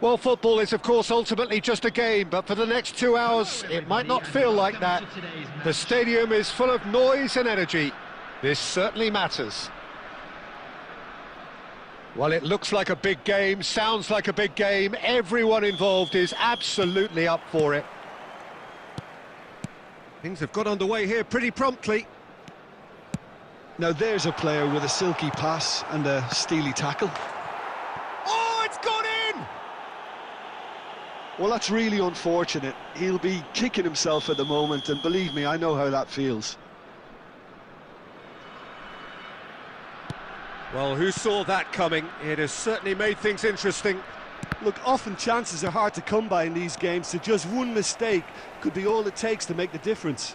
Well, football is, of course, ultimately just a game, but for the next 2 hours, it might not feel like that. The stadium is full of noise and energy. This certainly matters. Well, it looks like a big game, sounds like a big game. Everyone involved is absolutely up for it. Things have got underway here pretty promptly. Now there's a player with a silky pass and a steely tackle. Oh, it's gone in! Well, that's really unfortunate. He'll be kicking himself at the moment, and believe me, I know how that feels. Well, who saw that coming? It has certainly made things interesting. Look, often chances are hard to come by in these games, so just one mistake could be all it takes to make the difference.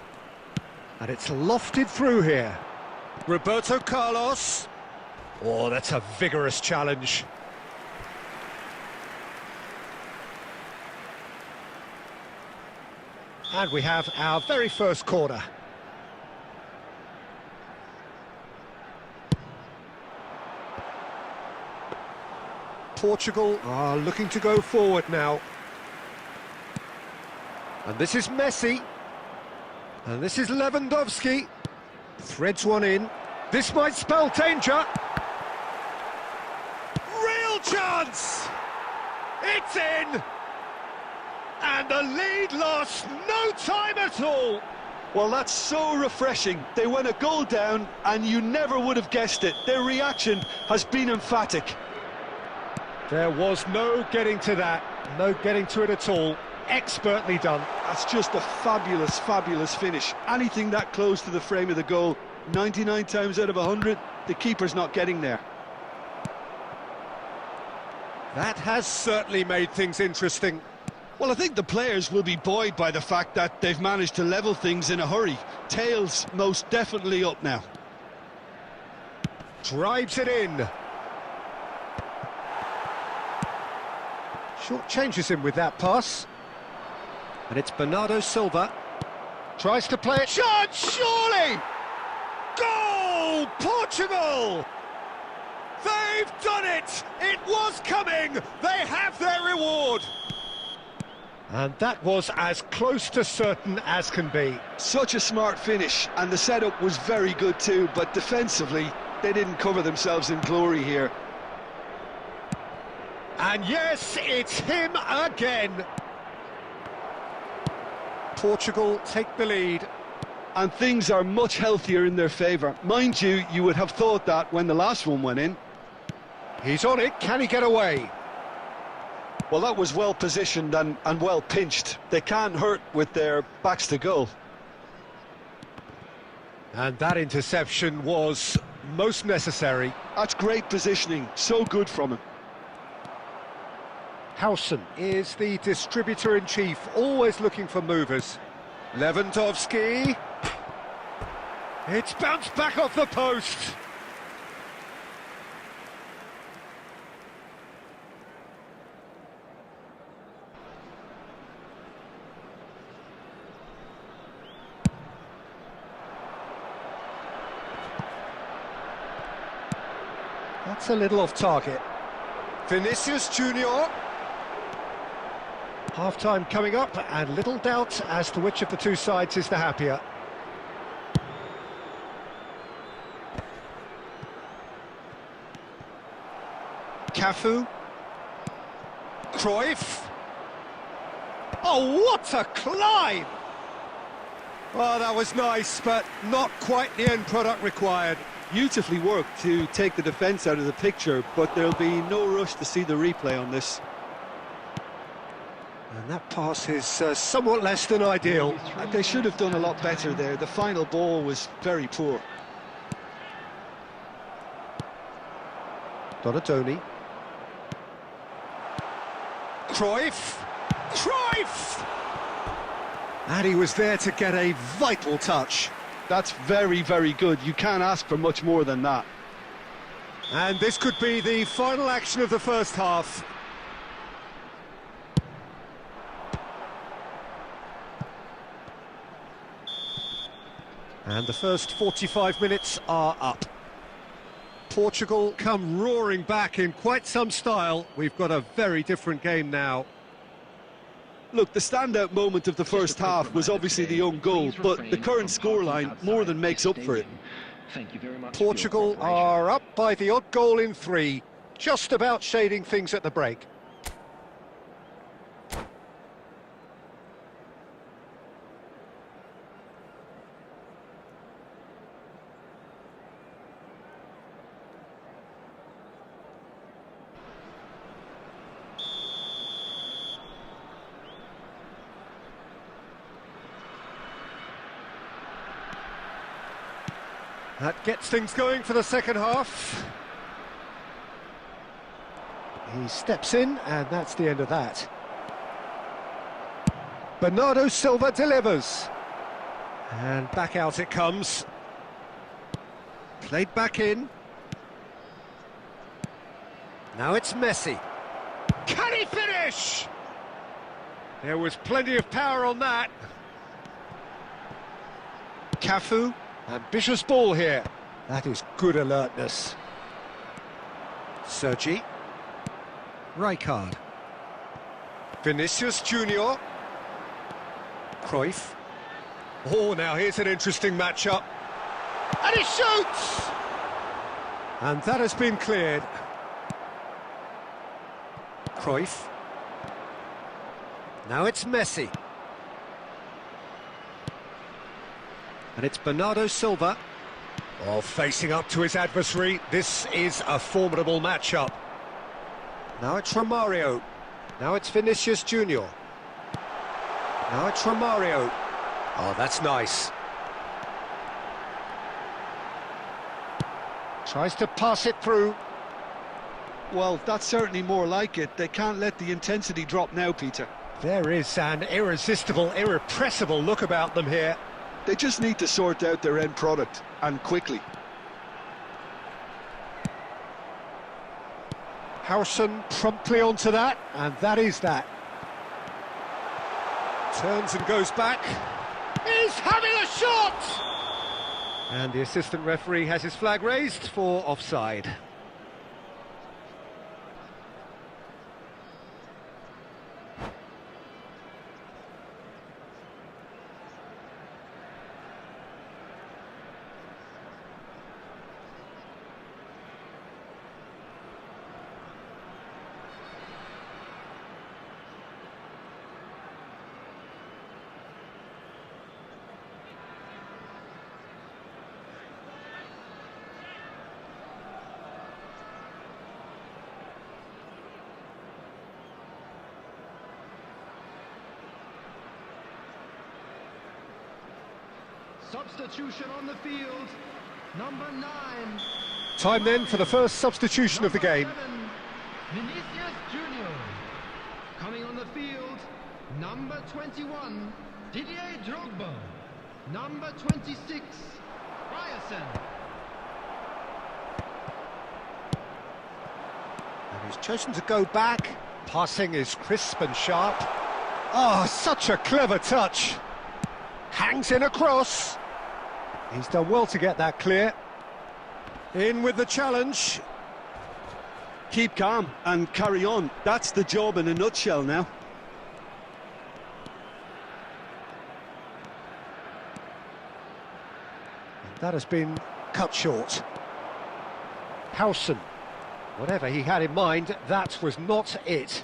And it's lofted through here. Roberto Carlos. Oh, that's a vigorous challenge. And we have our very first corner. Portugal are looking to go forward now. And this is Messi. And this is Lewandowski. Threads one in. This might spell danger. Real chance! It's in! And the lead lost no time at all. Well, that's so refreshing. They went a goal down, and you never would have guessed it. Their reaction has been emphatic. There was no getting to that, no getting to it at all. Expertly done. That's just a fabulous, fabulous finish. Anything that close to the frame of the goal, 99 times out of 100, the keeper's not getting there. That has certainly made things interesting. Well, I think the players will be buoyed by the fact that they've managed to level things in a hurry. Tails most definitely up now. Drives it in. Short changes him with that pass. And it's Bernardo Silva. Tries to play it. Shot, surely! Goal! Portugal! They've done it! It was coming! They have their reward! And that was as close to certain as can be. Such a smart finish, and the setup was very good too, but defensively, they didn't cover themselves in glory here. And yes, it's him again. Portugal take the lead. And things are much healthier in their favour. Mind you, you would have thought that when the last one went in. He's on it, can he get away? Well, that was well positioned and well pinched. They can't hurt with their backs to goal. And that interception was most necessary. That's great positioning, so good from him. Howson is the distributor-in-chief, always looking for movers. Lewandowski. It's bounced back off the post. That's a little off target. Vinicius Junior. Half-time coming up, and little doubt as to which of the two sides is the happier. Cafu. Cruyff. Oh, what a climb! Oh, that was nice, but not quite the end product required. Beautifully worked to take the defence out of the picture, but there'll be no rush to see the replay on this. And that pass is somewhat less than ideal. They should have done a lot better there. The final ball was very poor. Donatoni. Cruyff! Cruyff! And he was there to get a vital touch. That's very, very good. You can't ask for much more than that. And this could be the final action of the first half. And the first 45 minutes are up. Portugal come roaring back in quite some style. We've got a very different game now. Look, the standout moment of the first half was obviously the own goal, but the current scoreline more than makes up for it. Portugal are up by the odd goal in 3, just about shading things at the break. That gets things going for the second half. He steps in, and that's the end of that. Bernardo Silva delivers. And back out it comes. Played back in. Now it's Messi. Can he finish? There was plenty of power on that. Cafu. Ambitious ball here. That is good alertness. Sergi. Tryhard. Vinicius Junior. Cruyff. Oh, now here's an interesting matchup. And he shoots! And that has been cleared. Cruyff. Now it's Messi. And it's Bernardo Silva. Oh, facing up to his adversary. This is a formidable matchup. Now it's Romario. Now it's Vinicius Junior. Now it's Romario. Oh, that's nice. Tries to pass it through. Well, that's certainly more like it. They can't let the intensity drop now, Peter. There is an irresistible, irrepressible look about them here. They just need to sort out their end product, and quickly. Howson promptly onto that, and that is that. Turns and goes back. He's having a shot! And the assistant referee has his flag raised for offside. Substitution on the field, number 9. Time then for the first substitution of the game. Vinicius Junior. Coming on the field, number 21, Didier Drogba. Number 26, Ryerson. And he's chosen to go back. Passing is crisp and sharp. Oh, such a clever touch. Hangs in across. He's done well to get that clear. In with the challenge. Keep calm and carry on. That's the job in a nutshell now. And that has been cut short. Howson. Whatever he had in mind, that was not it.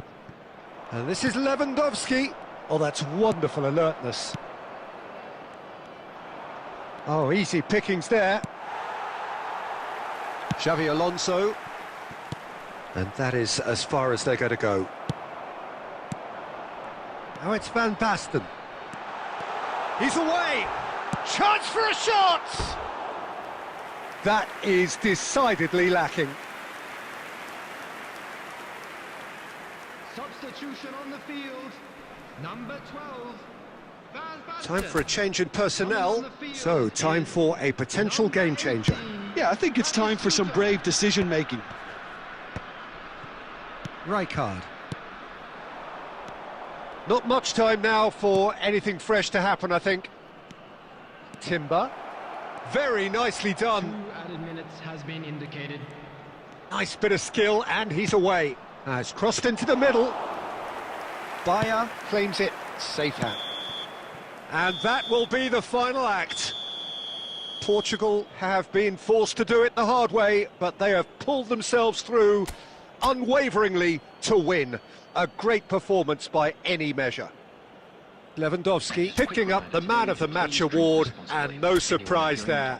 And this is Lewandowski. Oh, that's wonderful alertness. Oh, easy pickings there. Xavi Alonso. And that is as far as they're going to go. Now it's Van Basten. He's away. Chance for a shot! That is decidedly lacking. Substitution on the field, number 12. Time for a change in personnel, so time for a potential game changer. Yeah, I think it's time for some brave decision-making. Tryhard. Not much time now for anything fresh to happen, I think. Timber. Very nicely 2 done. added minutes has been indicated. Nice bit of skill, and he's away. Has crossed into the middle. Bayer claims it, safe hand. And that will be the final act. Portugal have been forced to do it the hard way, but they have pulled themselves through unwaveringly to win. A great performance by any measure. Lewandowski picking up the Man of the Match award, and no surprise there.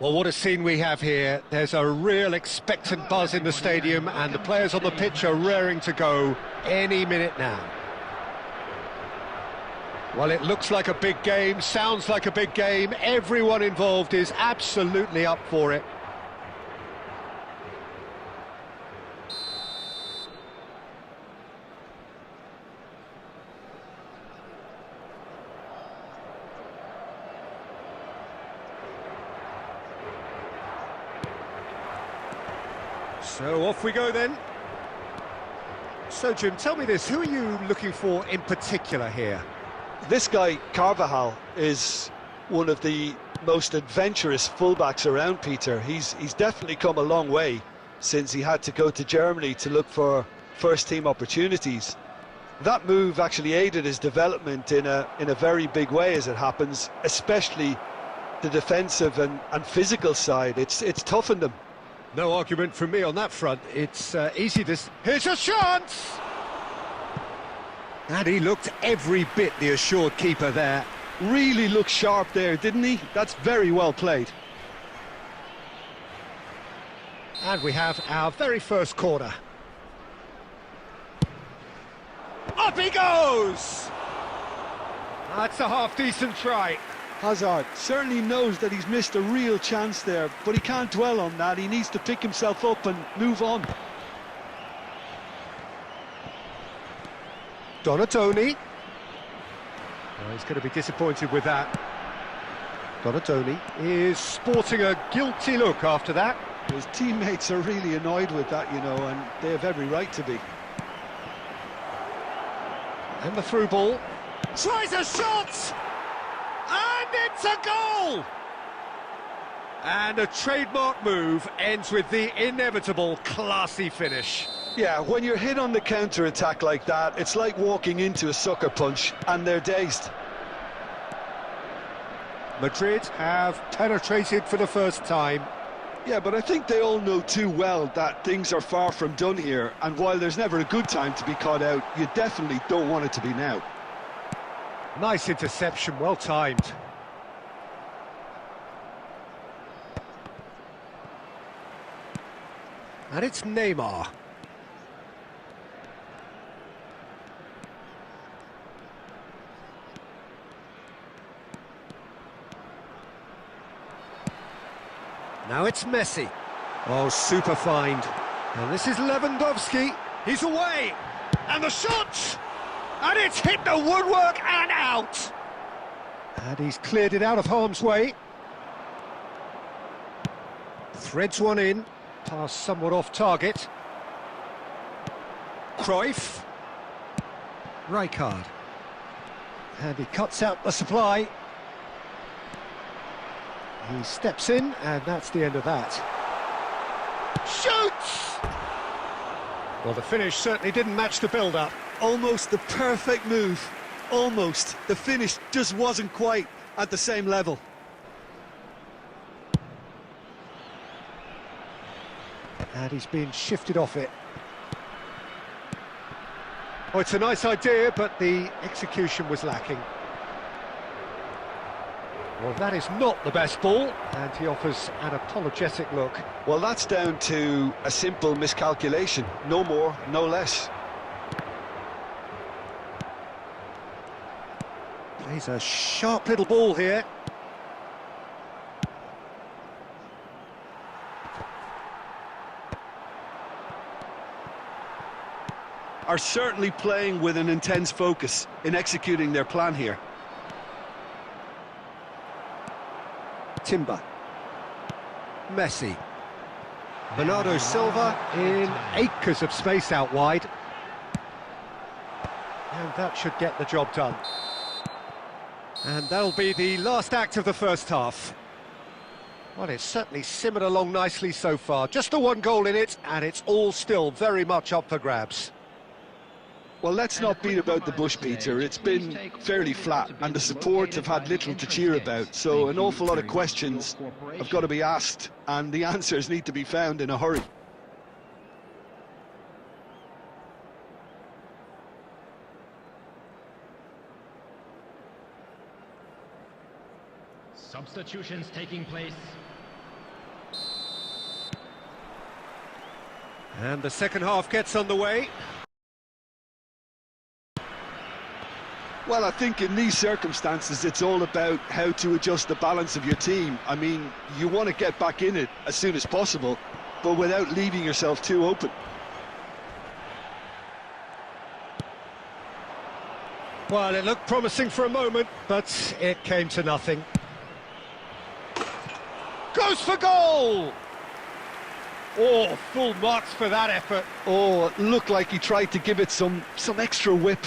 Well, what a scene we have here. There's a real expectant buzz in the stadium, and the players on the pitch are raring to go any minute now. Well, it looks like a big game, sounds like a big game. Everyone involved is absolutely up for it. So off we go then. So Jim, tell me this, who are you looking for in particular here? This guy, Carvajal, is one of the most adventurous fullbacks around, Peter. He's definitely come a long way since he had to go to Germany to look for first-team opportunities. That move actually aided his development in a very big way, as it happens, especially the defensive and physical side. It's toughened him. No argument from me on that front. It's easy to... Here's a chance! And he looked every bit the assured keeper there. Really looked sharp there, didn't he? That's very well played. And we have our very first corner. Up he goes! That's a half-decent try. Hazard certainly knows that he's missed a real chance there, but he can't dwell on that. He needs to pick himself up and move on. Donatoni. Oh, he's going to be disappointed with that. Donatoni is sporting a guilty look after that. His teammates are really annoyed with that, you know, and they have every right to be. And the through ball. Tries a shot! And it's a goal! And a trademark move ends with the inevitable classy finish. Yeah, when you're hit on the counter-attack like that, it's like walking into a sucker punch, and they're dazed. Madrid have penetrated for the first time. Yeah, but I think they all know too well that things are far from done here, and while there's never a good time to be caught out, you definitely don't want it to be now. Nice interception, well timed. And it's Neymar. Now it's Messi. Oh, super find. And this is Lewandowski. He's away. And the shot! And it's hit the woodwork and out. And he's cleared it out of harm's way. Threads one in. Pass somewhat off target. Cruyff. Tryhard. And he cuts out the supply. He steps in, and that's the end of that. Shoots! Well, the finish certainly didn't match the build-up. Almost the perfect move. Almost. The finish just wasn't quite at the same level. And he's been shifted off it. Oh, it's a nice idea, but the execution was lacking. Well, that is not the best ball, and he offers an apologetic look. Well, that's down to a simple miscalculation. No more, no less. Plays a sharp little ball here. Are certainly playing with an intense focus in executing their plan here. Timber. Messi. Bernardo Silva in acres of space out wide. And that should get the job done. And that'll be the last act of the first half. Well, it's certainly simmered along nicely so far. Just the one goal in it, and it's all still very much up for grabs. Well, let's not beat about the bush, Peter. It's been fairly flat, and the support have had little to cheer about, so an awful lot of questions have got to be asked, and the answers need to be found in a hurry. Substitutions taking place. And the second half gets underway. Well, I think in these circumstances, it's all about how to adjust the balance of your team. I mean, you want to get back in it as soon as possible, but without leaving yourself too open. Well, it looked promising for a moment, but it came to nothing. Goes for goal! Oh, full marks for that effort. Oh, it looked like he tried to give it some extra whip.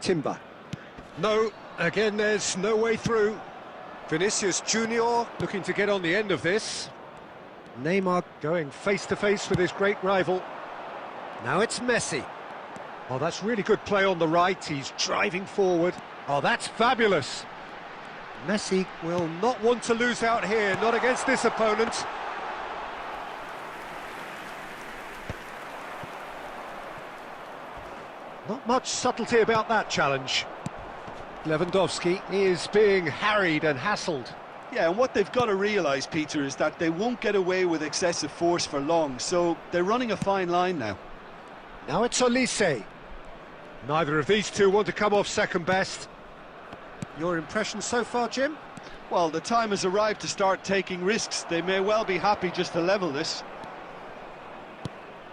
Timber. No, again there's no way through. Vinicius Junior looking to get on the end of this. Neymar going face to face with his great rival. Now it's Messi. Oh, that's really good play on the right. He's driving forward. Oh, that's fabulous. Messi will not want to lose out here, not against this opponent. Not much subtlety about that challenge. Lewandowski is being harried and hassled. Yeah, and what they've got to realise, Peter, is that they won't get away with excessive force for long, so they're running a fine line now. Now it's Olise. Neither of these two want to come off second best. Your impression so far, Jim? Well, the time has arrived to start taking risks. They may well be happy just to level this.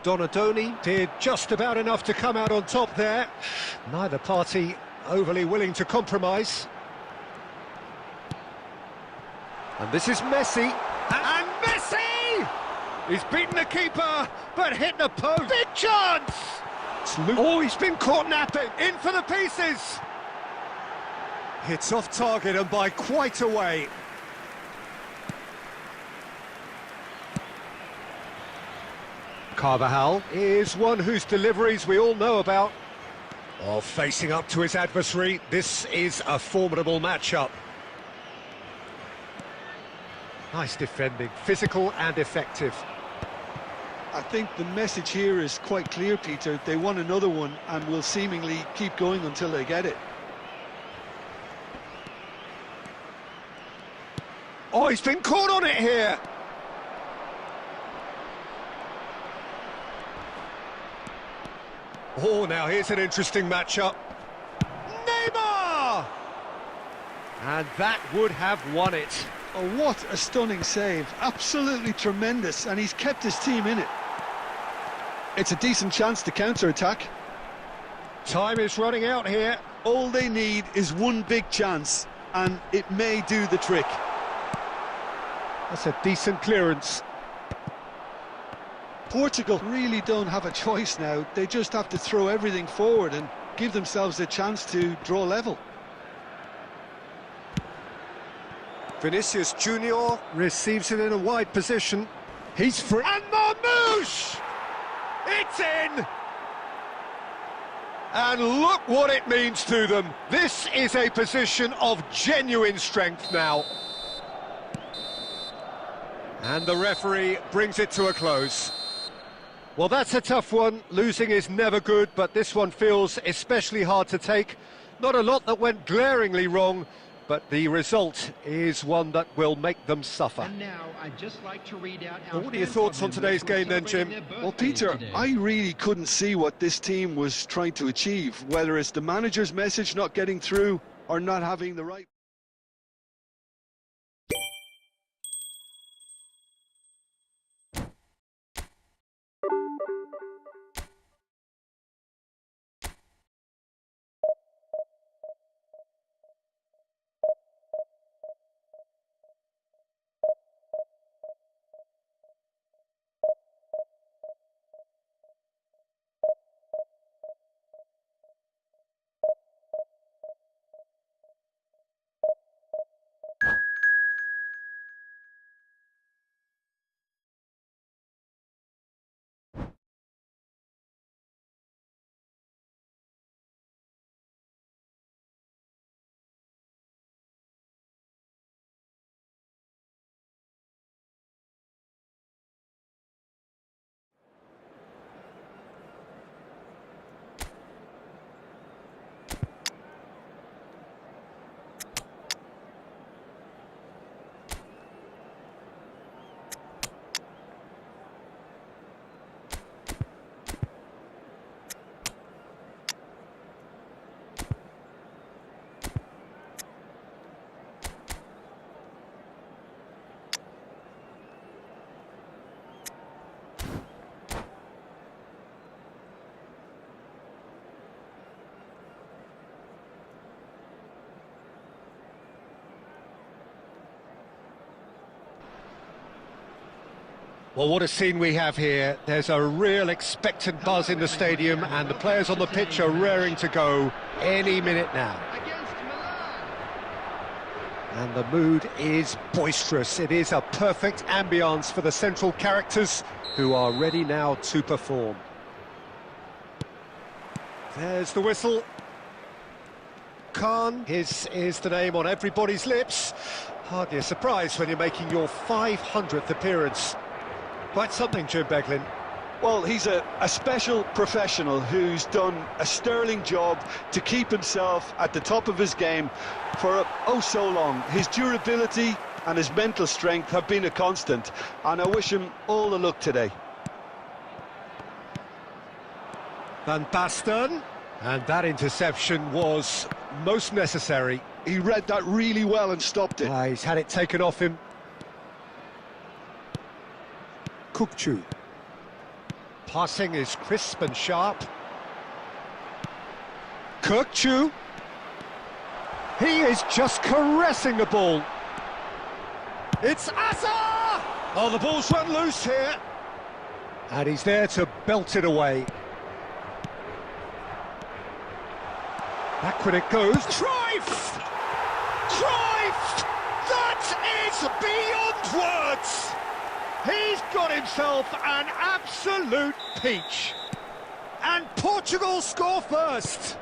Donadoni did just about enough to come out on top there. Neither party overly willing to compromise. And this is Messi. And Messi! He's beaten the keeper, but hit the post. Big chance! Oh, he's been caught napping. In for the pieces. Hits off target and by quite a way. Carvajal is one whose deliveries we all know about. Oh, facing up to his adversary, this is a formidable matchup. Nice defending, physical and effective. I think the message here is quite clear, Peter. They want another one and will seemingly keep going until they get it. Oh, he's been caught on it here. Oh, now here's an interesting matchup. Neymar! And that would have won it. Oh, what a stunning save. Absolutely tremendous, and he's kept his team in it. It's a decent chance to counter-attack. Time is running out here. All they need is one big chance, and it may do the trick. That's a decent clearance. Portugal really don't have a choice now. They just have to throw everything forward and give themselves a chance to draw level. Vinicius Junior receives it in a wide position. He's free. And Marmouche! It's in! And look what it means to them. This is a position of genuine strength now. And the referee brings it to a close. Well, that's a tough one. Losing is never good, but this one feels especially hard to take. Not a lot that went glaringly wrong, but the result is one that will make them suffer. And now I'd just like to read out our What are your thoughts on today's game then, Jim? Well, Peter, I really couldn't see what this team was trying to achieve, whether it's the manager's message not getting through or not having the right... Well, what a scene we have here. There's a real expectant buzz in the stadium, and the players on the pitch are raring to go any minute now. And the mood is boisterous. It is a perfect ambience for the central characters who are ready now to perform. There's the whistle. Khan, his is the name on everybody's lips. Hardly a surprise when you're making your 500th appearance. Quite something, Jim Beglin. Well, he's a special professional who's done a sterling job to keep himself at the top of his game for oh so long. His durability and his mental strength have been a constant, and I wish him all the luck today. Van Basten, and that interception was most necessary. He read that really well and stopped it. He's had it taken off him. Kukçu. Passing is crisp and sharp. Kukçu. He is just caressing the ball. It's Asa! Oh, the ball's run loose here. And he's there to belt it away. Back when it goes. Tryhard! Tryhard! That is beyond words! He's got himself an absolute peach. And Portugal score first.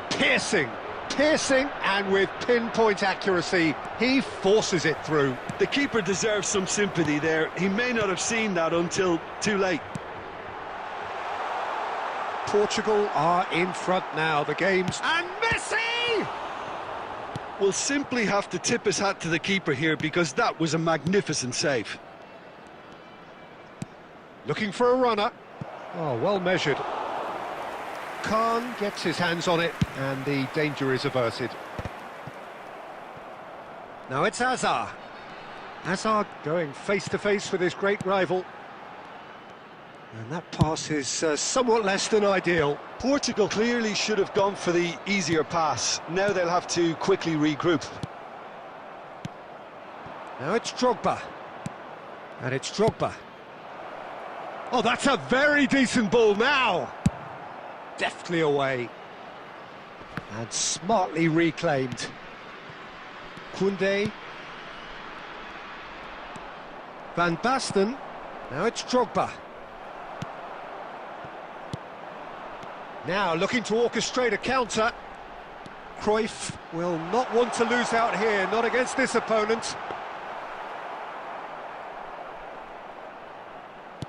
Piercing, Piercing and with pinpoint accuracy, he forces it through. The keeper deserves some sympathy there. He may not have seen that until too late. Portugal are in front now, the game's... And Messi! We'll simply have to tip his hat to the keeper here because that was a magnificent save. Looking for a runner. Oh, well measured. Khan gets his hands on it, and the danger is averted. Now it's Hazard. Hazard going face-to-face with his great rival. And that pass is somewhat less than ideal. Portugal clearly should have gone for the easier pass. Now they'll have to quickly regroup. Now it's Drogba. And it's Drogba. Oh, that's a very decent ball now. Deftly away. And smartly reclaimed. Koundé. Van Basten. Now it's Drogba. Now looking to orchestrate a counter. Cruyff will not want to lose out here, not against this opponent.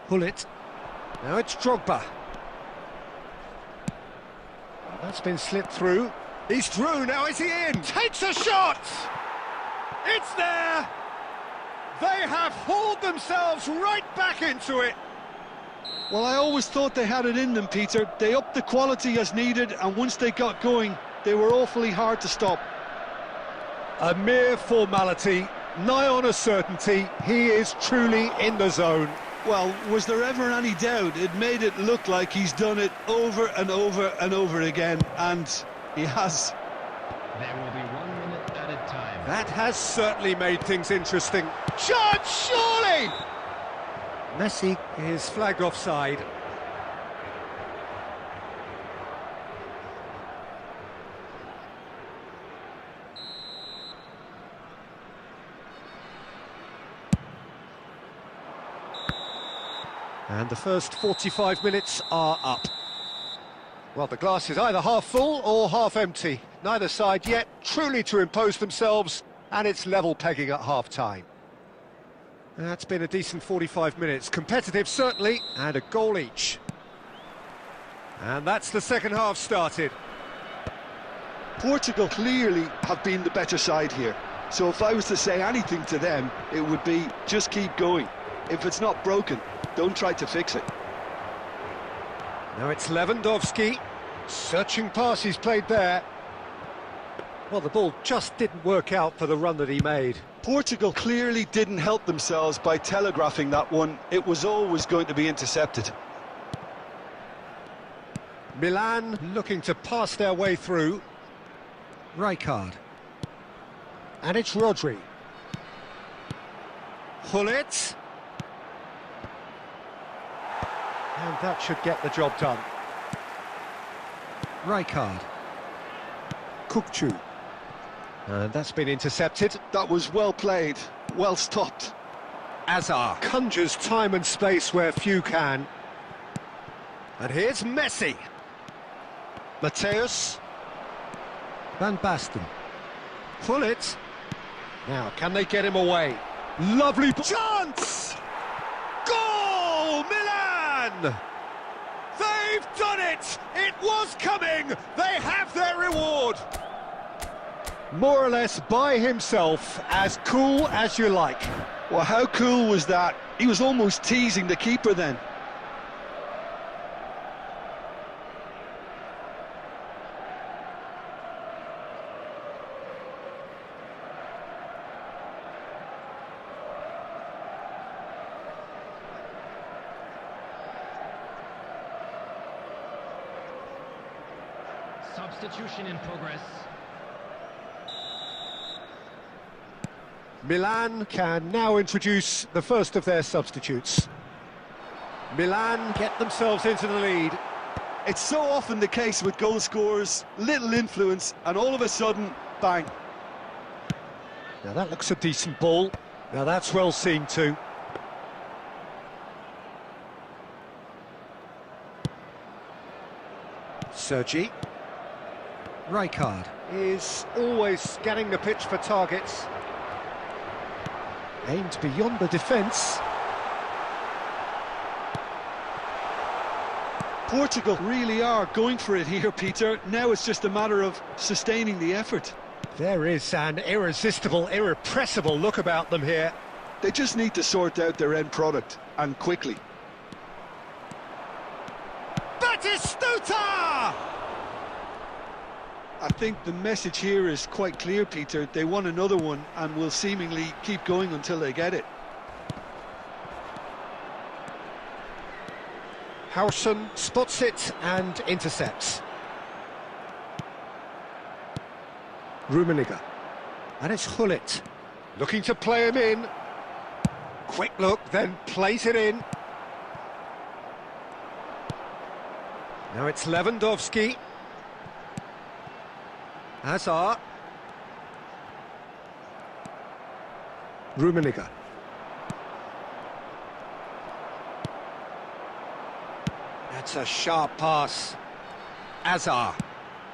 Hullet. Now it's Drogba. That's been slipped through. He's through, now is he in? Takes a shot! It's there! They have hauled themselves right back into it. Well, I always thought they had it in them, Peter. They upped the quality as needed, and once they got going, they were awfully hard to stop. A mere formality, nigh on a certainty. He is truly in the zone. Well, was there ever any doubt? It made it look like he's done it over and over and over again, and he has. There will be 1 minute at a time. That has certainly made things interesting. Chance, surely! Messi is flagged offside. And the first 45 minutes are up. Well, the glass is either half full or half empty. Neither side yet truly to impose themselves, and it's level pegging at half-time. That's been a decent 45 minutes. Competitive, certainly, and a goal each. And that's the second half started. Portugal clearly have been the better side here. So if I was to say anything to them, it would be just keep going. If it's not broken, don't try to fix it. Now it's Lewandowski. Searching pass he's played there. Well, the ball just didn't work out for the run that he made. Portugal clearly didn't help themselves by telegraphing that one. It was always going to be intercepted. Milan looking to pass their way through. Tryhard. And it's Rodri. Hullet. And that should get the job done. Tryhard. Kukçu. And that's been intercepted. That was well played, well stopped. Hazard conjures time and space where few can. And here's Messi. Mateus. Van Basten. Hullet. Now, can they get him away? Lovely chance! Goal, Milan! They've done it! It was coming! They have their reward! More or less by himself, as cool as you like. Well, how cool was that? He was almost teasing the keeper then. Substitution in progress. Milan can now introduce the first of their substitutes. Milan get themselves into the lead. It's so often the case with goal scorers, little influence, and all of a sudden, bang. Now that looks a decent ball. Now that's well seen too. Sergi. Tryhard. is always scanning the pitch for targets. Aimed beyond the defence. Portugal really are going for it here, Peter. Now it's just a matter of sustaining the effort. There is an irresistible, irrepressible look about them here. They just need to sort out their end product, and quickly. Batistuta! I think the message here is quite clear, Peter. They want another one and will seemingly keep going until they get it. Howson spots it and intercepts. Rummenigge. And it's Hullet. Looking to play him in. Quick look, then plays it in. Now it's Lewandowski. Hazard. Rummenigge. That's a sharp pass. Hazard.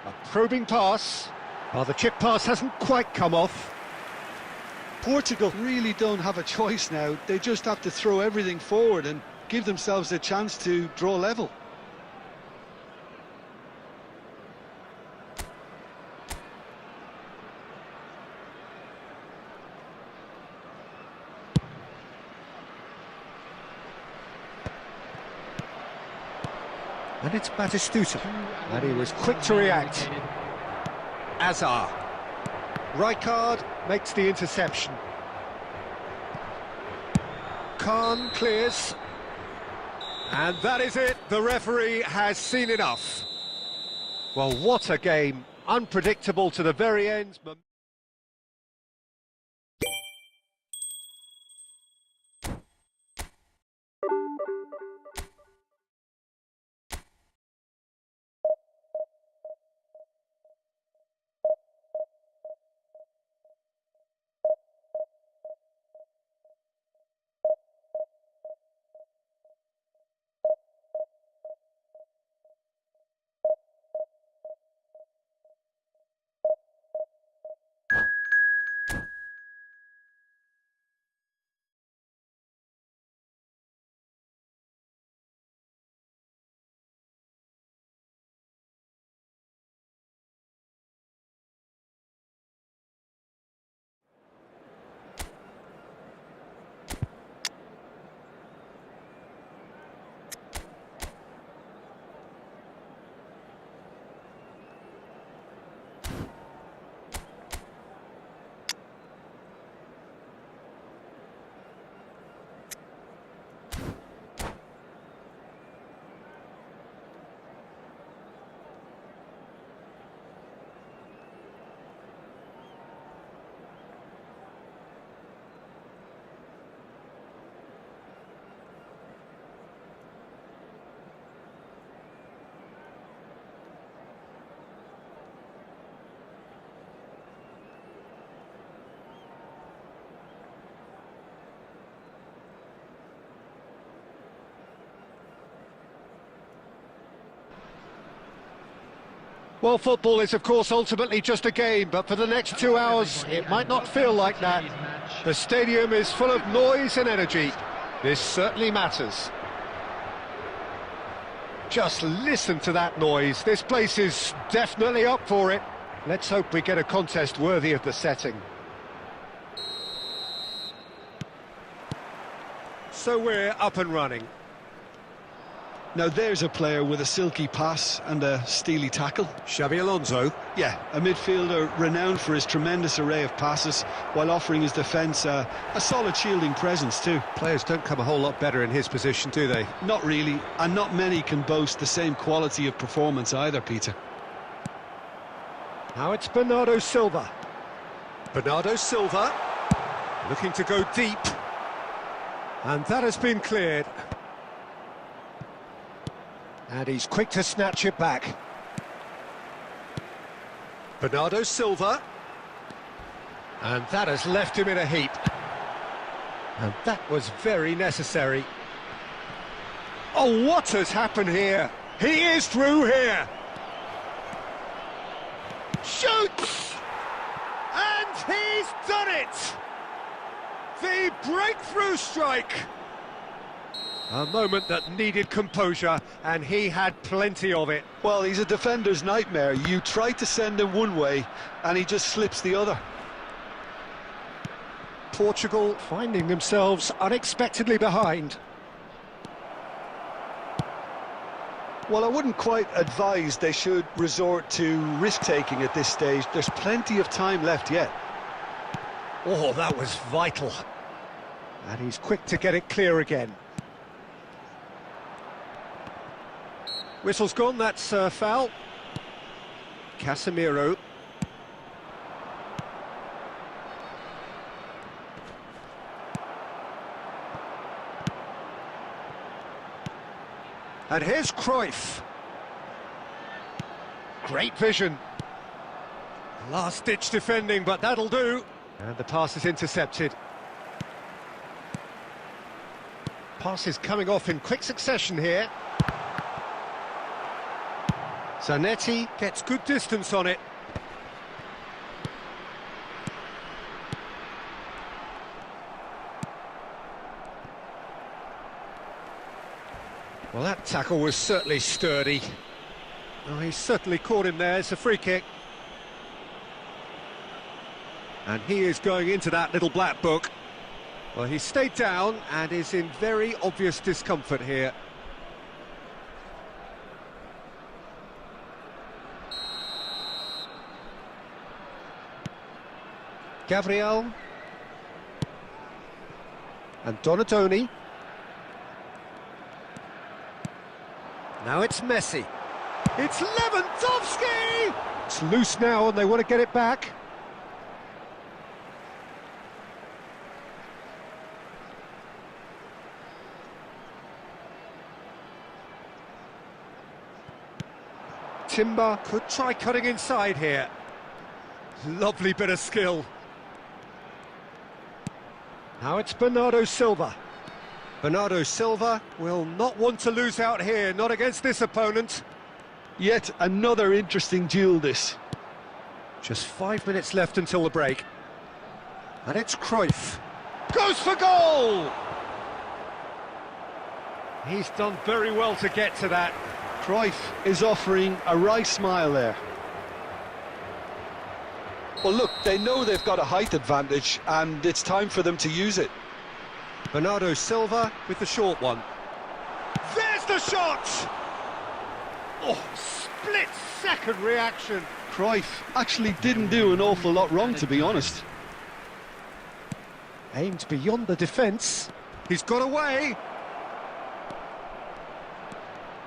A probing pass. Well, the chip pass hasn't quite come off. Portugal really don't have a choice now. They just have to throw everything forward and give themselves a chance to draw level. And it's Batistuta, and he was quick to react. Hazard. Tryhard makes the interception. Khan clears. And that is it, the referee has seen enough. Well, what a game, unpredictable to the very end. Well, football is, of course, ultimately just a game, but for the next 2 hours, it might not feel like that. The stadium is full of noise and energy. This certainly matters. Just listen to that noise. This place is definitely up for it. Let's hope we get a contest worthy of the setting. So we're up and running. Now there's a player with a silky pass and a steely tackle. Xabi Alonso. Yeah, a midfielder renowned for his tremendous array of passes while offering his defence a solid shielding presence too. Players don't come a whole lot better in his position, do they? Not really, and not many can boast the same quality of performance either, Peter. Now it's Bernardo Silva. Bernardo Silva looking to go deep. And that has been cleared. And he's quick to snatch it back. Bernardo Silva. And that has left him in a heap. And that was very necessary. Oh, what has happened here? He is through here. Shoots! And he's done it! The breakthrough strike! A moment that needed composure, and he had plenty of it. Well, he's a defender's nightmare. You try to send him one way, and he just slips the other. Portugal finding themselves unexpectedly behind. Well, I wouldn't quite advise they should resort to risk-taking at this stage. There's plenty of time left yet. Oh, that was vital. And he's quick to get it clear again. Whistle's gone, that's foul. Casemiro. And here's Cruyff. Great vision. Last-ditch defending, but that'll do. And the pass is intercepted. Passes coming off in quick succession here. Zanetti gets good distance on it. Well, that tackle was certainly sturdy. Oh, he certainly caught him there. It's a free kick. And he is going into that little black book. Well, he stayed down and is in very obvious discomfort here. Gabriel. And Donatoni. Now it's Messi. It's Lewandowski! It's loose now and they want to get it back. Timber could try cutting inside here. Lovely bit of skill. Now it's Bernardo Silva. Bernardo Silva will not want to lose out here, not against this opponent. Yet another interesting duel, this. Just 5 minutes left until the break. And it's Cruyff. Goes for goal! He's done very well to get to that. Cruyff is offering a wry smile there. Well, look, they know they've got a height advantage, and it's time for them to use it. Bernardo Silva with the short one. There's the shot! Oh, split-second reaction. Cruyff actually didn't do an awful lot wrong, to be honest. Aimed beyond the defence. He's got away.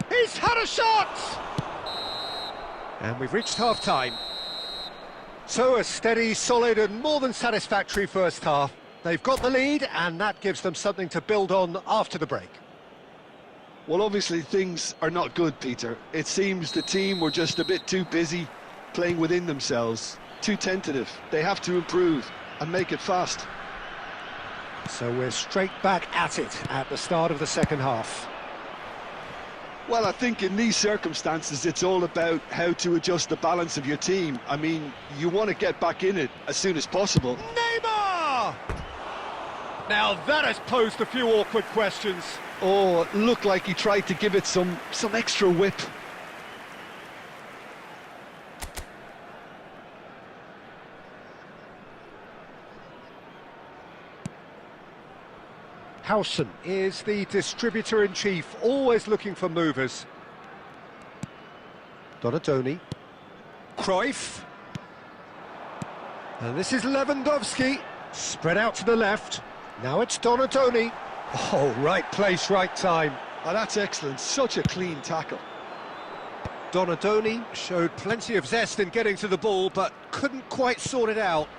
He's had a shot! And we've reached half-time. So a steady, solid and more than satisfactory first half. They've got the lead and that gives them something to build on after the break. Well, obviously things are not good, Peter. It seems the team were just a bit too busy playing within themselves, too tentative. They have to improve and make it fast. So we're straight back at it at the start of the second half. Well, I think in these circumstances, it's all about how to adjust the balance of your team. I mean, you want to get back in it as soon as possible. Neymar! Now that has posed a few awkward questions. Oh, it looked like he tried to give it some extra whip. Howson is the distributor-in-chief, always looking for movers. Donatoni. Cruyff. And this is Lewandowski. Spread out to the left. Now it's Donatoni. Oh, right place, right time. Oh, that's excellent. Such a clean tackle. Donatoni showed plenty of zest in getting to the ball, but couldn't quite sort it out.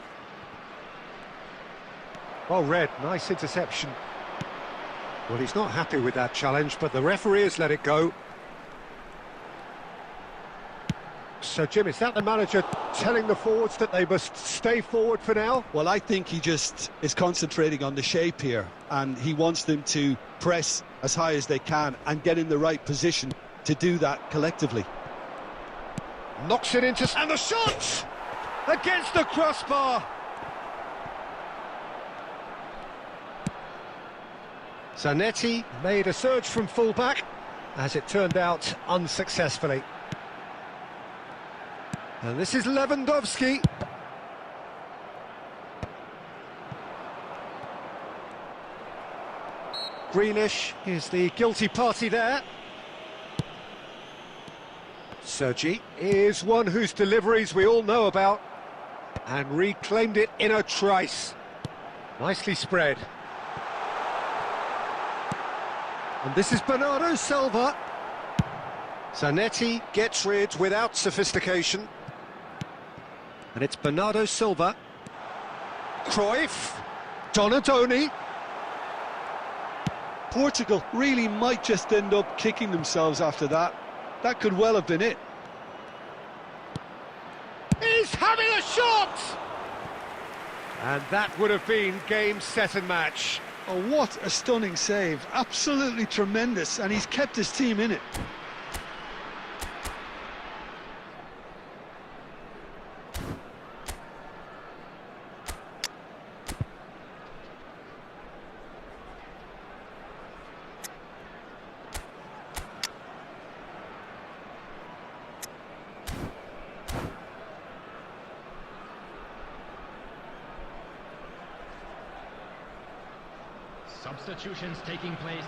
Well read, nice interception. Well, he's not happy with that challenge, but the referee has let it go. So, Jim, is that the manager telling the forwards that they must stay forward for now? Well, I think he just is concentrating on the shape here, and he wants them to press as high as they can and get in the right position to do that collectively. Knocks it into... and the shot! Against the crossbar. Zanetti made a surge from fullback, as it turned out unsuccessfully. And this is Lewandowski. Grealish is the guilty party there. Sergi is one whose deliveries we all know about, and reclaimed it in a trice. Nicely spread. And this is Bernardo Silva. Zanetti gets rid without sophistication. And it's Bernardo Silva. Cruyff. Donadoni. Portugal really might just end up kicking themselves after that. That could well have been it. He's having a shot! And that would have been game, set and match. Oh, what a stunning save. Absolutely tremendous, and he's kept his team in it. Substitutions taking place.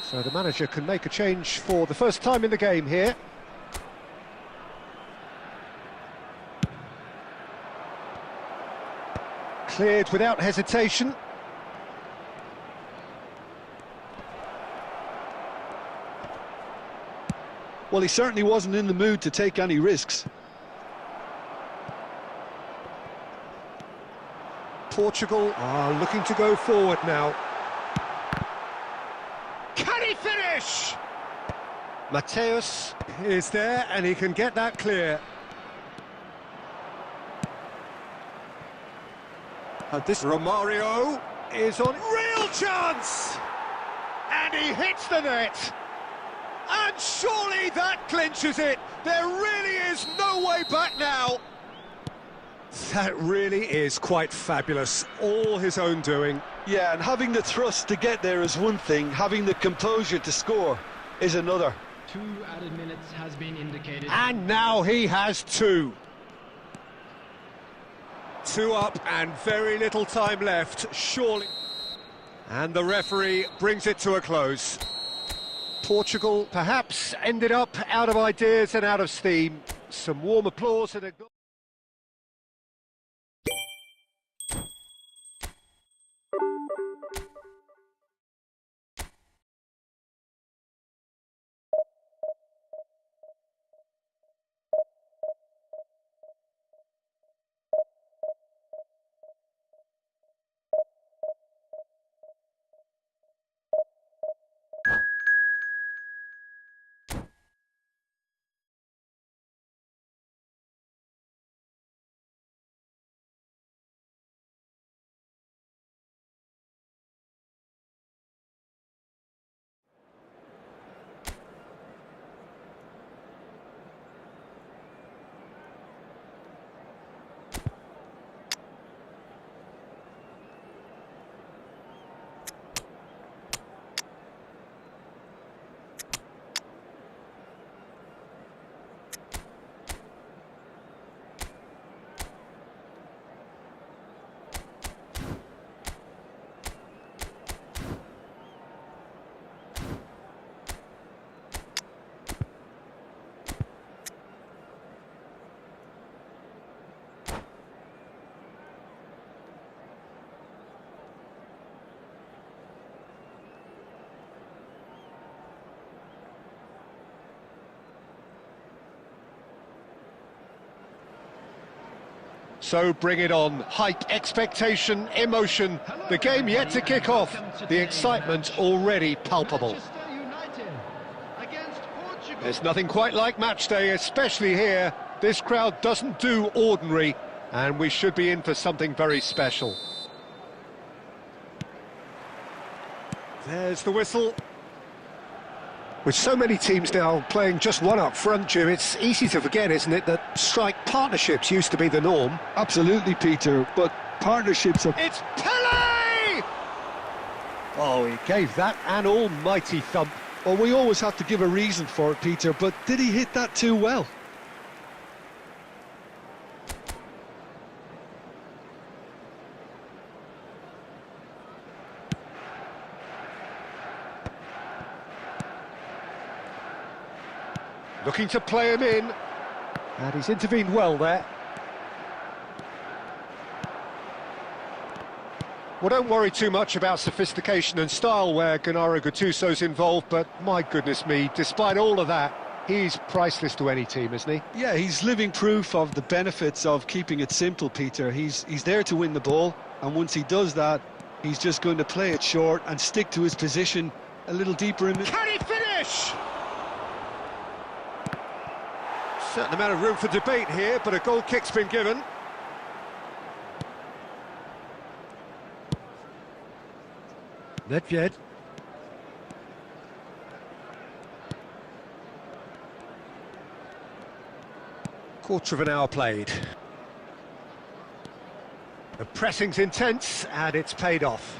So the manager can make a change for the first time in the game here. Cleared without hesitation. Well, he certainly wasn't in the mood to take any risks. Portugal are looking to go forward now. Can he finish? Mateus is there and he can get that clear. And this Romario is on real chance! And he hits the net! And surely that clinches it! There really is no way back now! That really is quite fabulous, all his own doing. Yeah, and having the thrust to get there is one thing, having the composure to score is another. 2 added minutes has been indicated. And now he has 2. 2 up and very little time left, surely. And the referee brings it to a close. Portugal perhaps ended up out of ideas and out of steam. Some warm applause and a goal. So bring it on. Hype, expectation, emotion. The game yet to kick off. The excitement already palpable. There's nothing quite like match day, especially here. This crowd doesn't do ordinary, and we should be in for something very special. There's the whistle. With so many teams now playing just one up front, Jim, it's easy to forget, isn't it, that strike partnerships used to be the norm. Absolutely, Peter, but partnerships are... It's Pele! Oh, he gave that an almighty thump. Well, we always have to give a reason for it, Peter, but did he hit that too well? Looking to play him in, and he's intervened well there. Well, don't worry too much about sophistication and style where Gennaro Gattuso's involved, but my goodness me, despite all of that, he's priceless to any team, isn't he? Yeah, he's living proof of the benefits of keeping it simple, Peter. He's there to win the ball, and once he does that, he's just going to play it short and stick to his position a little deeper in the... Can he finish? Certain amount of room for debate here, but a goal kick's been given. Nedved. Quarter of an hour played. The pressing's intense, and it's paid off.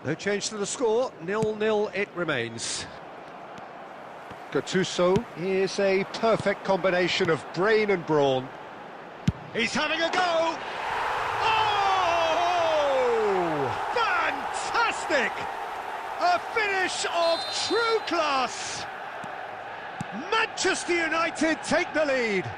No change to the score, 0-0 it remains. Gattuso is a perfect combination of brain and brawn. He's having a go! Oh! Fantastic! A finish of true class! Manchester United take the lead.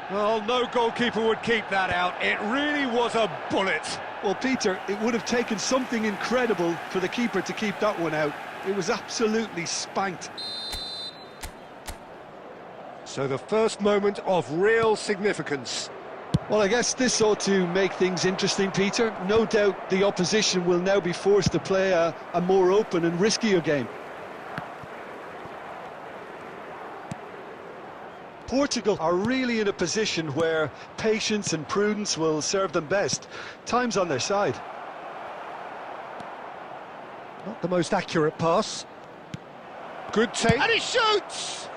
Well, no goalkeeper would keep that out. It really was a bullet. Well, Peter, it would have taken something incredible for the keeper to keep that one out. It was absolutely spanked. So the first moment of real significance. Well, I guess this ought to make things interesting, Peter. No doubt the opposition will now be forced to play a more open and riskier game. Portugal are really in a position where patience and prudence will serve them best. Time's on their side. Not the most accurate pass. Good take. And he shoots!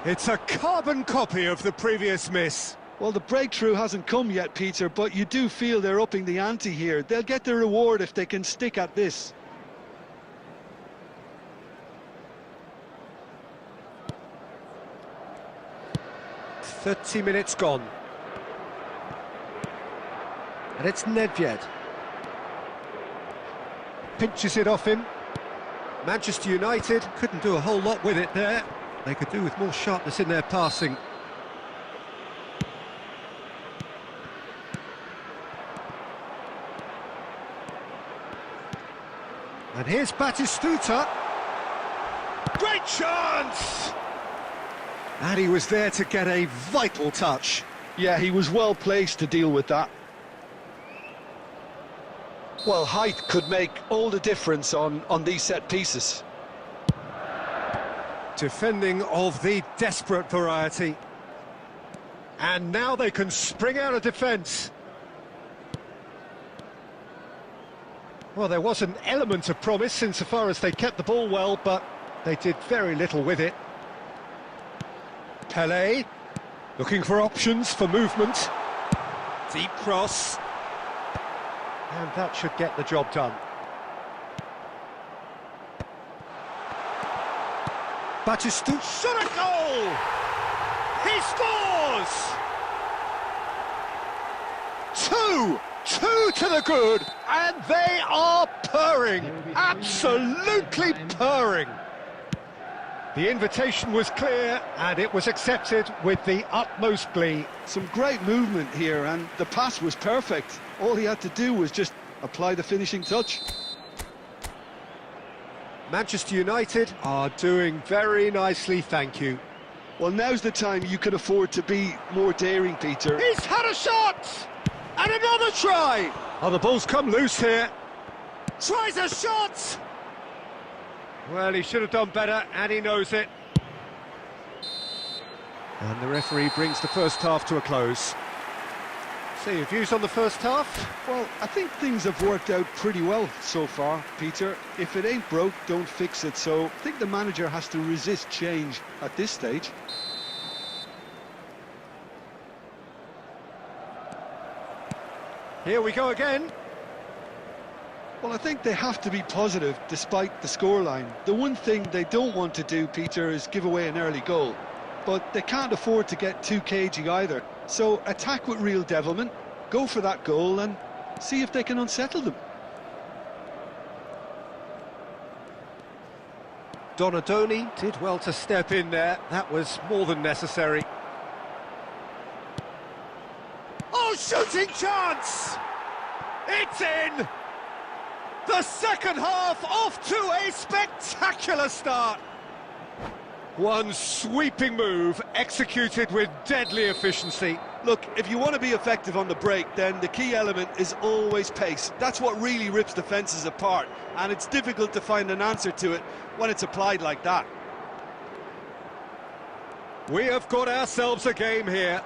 It's a carbon copy of the previous miss. Well, the breakthrough hasn't come yet, Peter, but you do feel they're upping the ante here. They'll get their reward if they can stick at this. "30 minutes gone. And it's Nedved. Pinches it off him. Manchester United couldn't do a whole lot with it there. They could do with more sharpness in their passing. And here's Batistuta. Great chance! And he was there to get a vital touch. Yeah, he was well placed to deal with that. Well, height could make all the difference on these set pieces. Defending of the desperate variety. And now they can spring out of defence. Well, there was an element of promise insofar as they kept the ball well, but they did very little with it. Pele, looking for options for movement. Deep cross. And that should get the job done. Batistuta shot a goal! He scores! Two to the good, and they are purring, absolutely purring. The invitation was clear, and it was accepted with the utmost glee. Some great movement here, and the pass was perfect. All he had to do was just apply the finishing touch. Manchester United are doing very nicely, thank you. Well, now's the time you can afford to be more daring, Peter. He's had a shot! And another try! Oh, the ball's come loose here. Tries a shot! Well, he should have done better, and he knows it. And the referee brings the first half to a close. So your views on the first half? Well, I think things have worked out pretty well so far, Peter. If it ain't broke, don't fix it. So I think the manager has to resist change at this stage. Here we go again. Well, I think they have to be positive despite the scoreline. The one thing they don't want to do, Peter, is give away an early goal. But they can't afford to get too cagey either. So attack with real devilment, go for that goal and see if they can unsettle them. Donadoni did well to step in there. That was more than necessary. Oh, shooting chance! It's in! The second half off to a spectacular start. One sweeping move executed with deadly efficiency. Look, if you want to be effective on the break, then the key element is always pace. That's what really rips defences apart, and it's difficult to find an answer to it when it's applied like that. We have got ourselves a game here.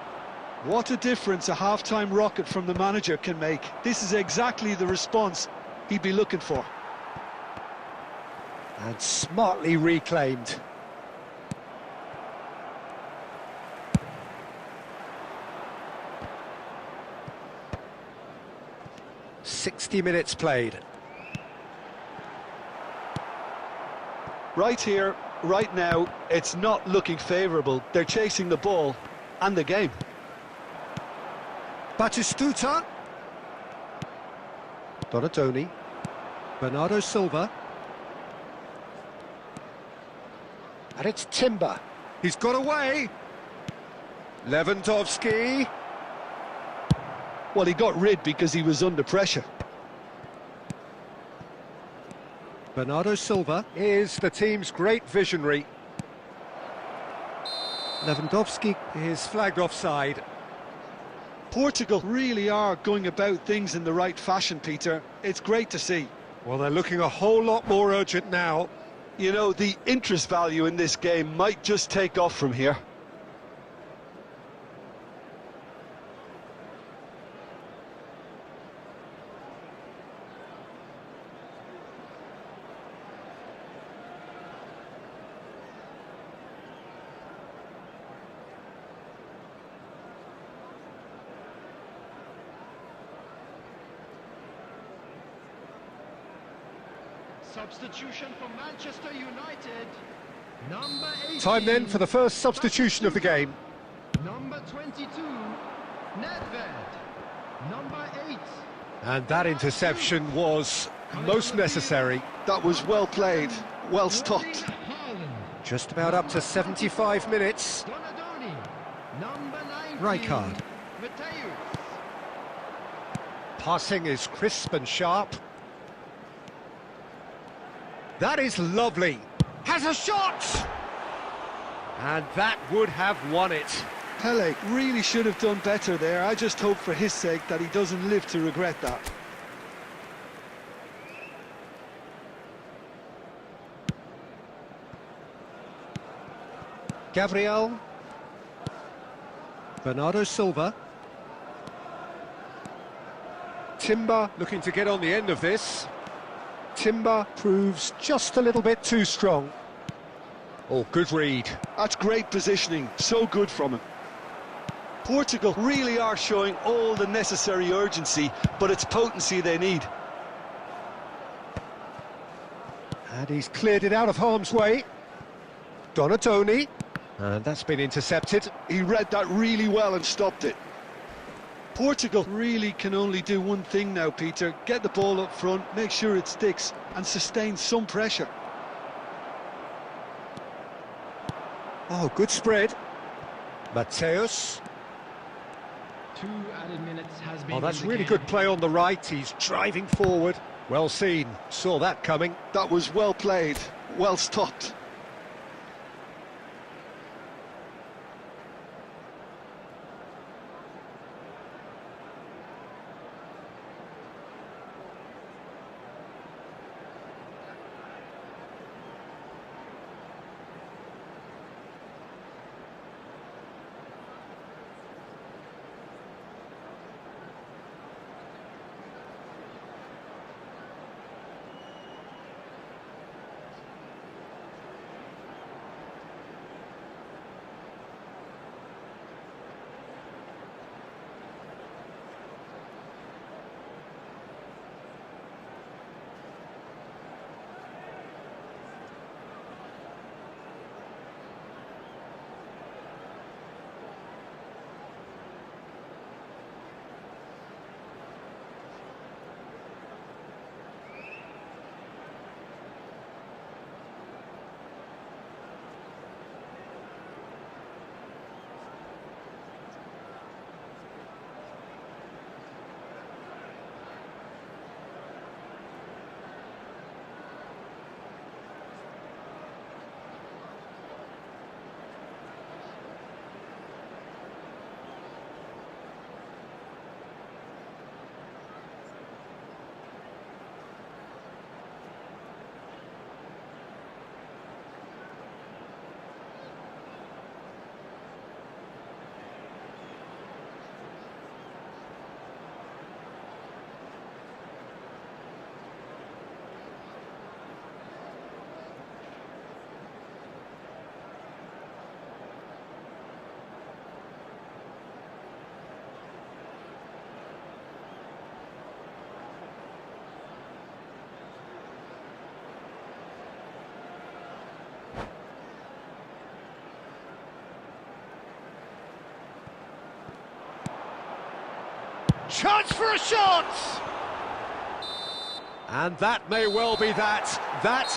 What a difference a half-time rocket from the manager can make. This is exactly the response he'd be looking for. And smartly reclaimed. "60 minutes played." Right here, right now, it's not looking favourable. They're chasing the ball and the game. Batistuta. Donadoni. Bernardo Silva. And it's Timber. He's got away. Lewandowski. Well, he got rid because he was under pressure. Bernardo Silva is the team's great visionary. Lewandowski is flagged offside. Portugal really are going about things in the right fashion, Peter. It's great to see. Well, they're looking a whole lot more urgent now. You know, the interest value in this game might just take off from here. Substitution for Manchester United. Number 18. Time then for the first substitution of the game. Number 22, Nedved. Number 8. And that interception was most necessary. That was well played, well stopped. Just about up to 75 minutes. Donadoni. Number 19. Tryhard. Mateus. Passing is crisp and sharp. That is lovely. Has a shot! And that would have won it. Pele really should have done better there. I just hope for his sake that he doesn't live to regret that. Gabriel. Bernardo Silva. Timber looking to get on the end of this. Timber proves just a little bit too strong. Oh, good read. That's great positioning, so good from him. Portugal really are showing all the necessary urgency, but it's potency they need. And he's cleared it out of harm's way. Donadoni. And that's been intercepted. He read that really well and stopped it. Portugal really can only do one thing now, Peter. Get the ball up front, make sure it sticks, and sustain some pressure. Oh, good spread. Mateus. 2 added minutes has been. Oh, that's in the really game. good play on the right. He's driving forward. Well seen. Saw that coming. That was well played, well stopped. Chance for a shot! And that may well be that. That